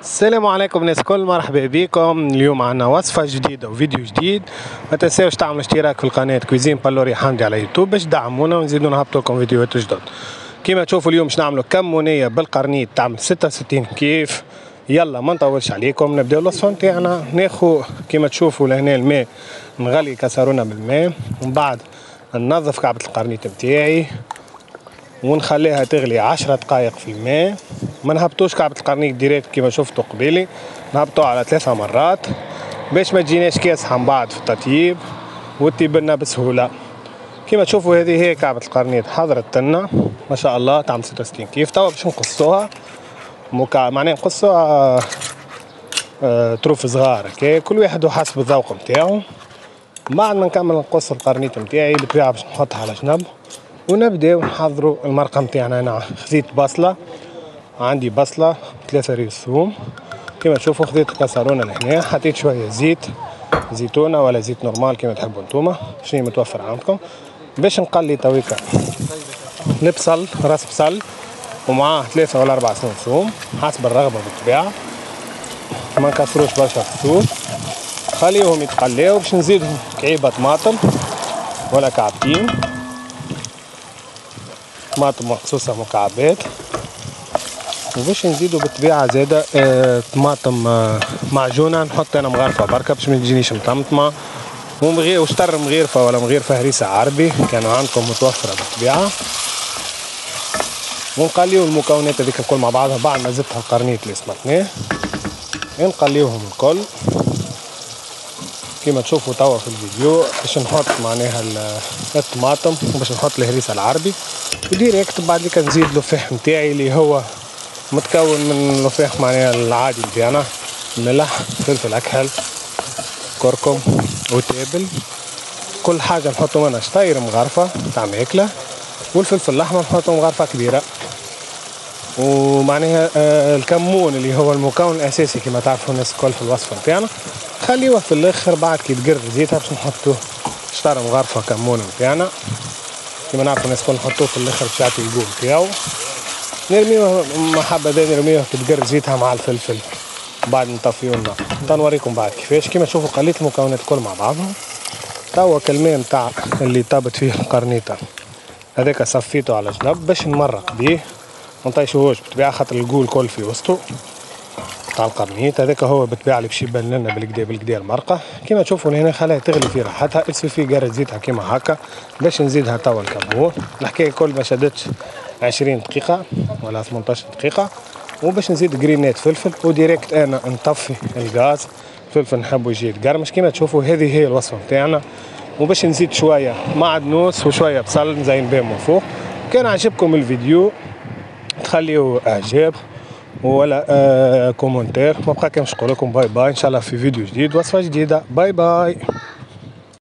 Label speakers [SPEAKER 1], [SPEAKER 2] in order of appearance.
[SPEAKER 1] السلام عليكم الناس الكل، مرحبا بكم. اليوم عنا وصفة جديدة وفيديو جديد. ما تنساوش تعملوا اشتراك في القناة كويزين بالوري حمدي على يوتيوب باش تدعمونا ونزيدو نهبطوا لكم فيديوهات جدد. كيما تشوفوا اليوم باش نعملوا كمونية بالقرنيط تعمل 66 كيف. يلا ما نطولش عليكم، نبداو الوصفة نتاعنا. ناخو كيما تشوفوا لهنا الماء، نغلي كسرونة بالماء، ومن بعد ننظف كعبة القرنيط نتاعي ونخليها تغلي 10 دقائق في الماء. ما نهبطوش كعبة القرنيط ديريكت كيما شفتوا قبيلي، نهبطوها على 3 مرات باش ما تجيناش كاسحة من بعد في التطييب وتطيبلنا بسهولة. كيما تشوفوا هذه هي كعبة القرنيط حضرت لنا ما شاء الله تعمل 66 كيف. توا باش نقصوها معناها نقصوها طروف صغار هكا، كل واحد وحسب الذوق نتاعو. بعد ما نكمل نقص القرنيط نتاعي بالطبيعة باش نحطها على جنب ونبداو نحضروا المرقه نتاعنا. انا خذيت بصله، عندي بصله 3 ريش ثوم كيما تشوفوا، خذيت كسرونه لهنا، حطيت شويه زيت زيتونه ولا زيت نورمال كيما تحبوا نتوما، شنو متوفر عندكم. باش نقلي تويكا البصل، راس بصل ومعاه 3 ولا 4 سنون ثوم حسب الرغبه بالطبيعه. ما نكسروش برشا في الثوم، خليهم يتقلاو. باش نزيدهم كعيبه طماطم ولا كعبتين، طماطم مقصوصة مكعبات. وباش نزيدو بالطبيعة زادة طماطم معجونة، نحط أنا مغرفة بركة باش ما تجينيش مطمطمة، وشطر مغيرفة ولا مغيرفة هريسة عربي كانوا عندكم متوفرة بالطبيعة. ونقليو المكونات هذيك الكل مع بعضها. بعد ما زدتها القرنيط اللي سمطناه نقليوهم الكل كيما تشوفوا توا في الفيديو. باش نحط معناها الطماطم وباش نحط الهريسة العربي، وديريكت بعد ذيك نزيد اللفاح نتاعي اللي هو متكون من لفاح معناها العادي نتاعنا، ملح فلفل اكحل كركم وتابل. كل حاجة نحطو منها شطير مغرفة تاع ماكلة، والفلفل الاحمر نحطو مغرفة كبيرة. ومعناها الكمون اللي هو المكون الاساسي كما تعرفوا الناس الكل في الوصفة نتاعنا، خليوه في الاخر بعد كي تقر زيتها باش نحطوه شطر مغرفة كمون نتاعنا كما نعرفوا الناس الكل، نحطوه في الاخر باش يعطي القوم نتاعو. نرميوه محبذا نرميوه كي تقر زيتها مع الفلفل، بعد نطفيو النار. نوريكم بعد كيفاش. كيما تشوفوا قليت المكونات الكل مع بعضهم. توا الماء نتاع اللي طابت فيه القرنيطة هذاك صفيته على جنب باش نمرق بيه، منطيشوهوش بالطبيعة خاطر القول الكل في وسطه تاع القرنيط. هذاك هو بالطبيعة اللي باش يبان لنا بالكدا المرقة. كيما تشوفوا هنا خليها تغلي في راحتها، يصفي قرة زيتها كيما هكا باش نزيدها توا الكمون. الحكاية الكل ما شدتش 20 دقيقة ولا 18 دقيقة. وباش نزيد قرينات فلفل وديريكت انا نطفي الغاز. الفلفل نحبو يجي يتقرمش. كيما تشوفوا هذه هي الوصفة نتاعنا. وباش نزيد شوية معدنوس وشوية بصل نزين بهم من فوق. كان عجبكم الفيديو تخليوا اعجاب ولا كومنتير. ما بقى كان نقول لكم باي باي، ان شاء الله في فيديو جديد وصفة جديدة. باي باي.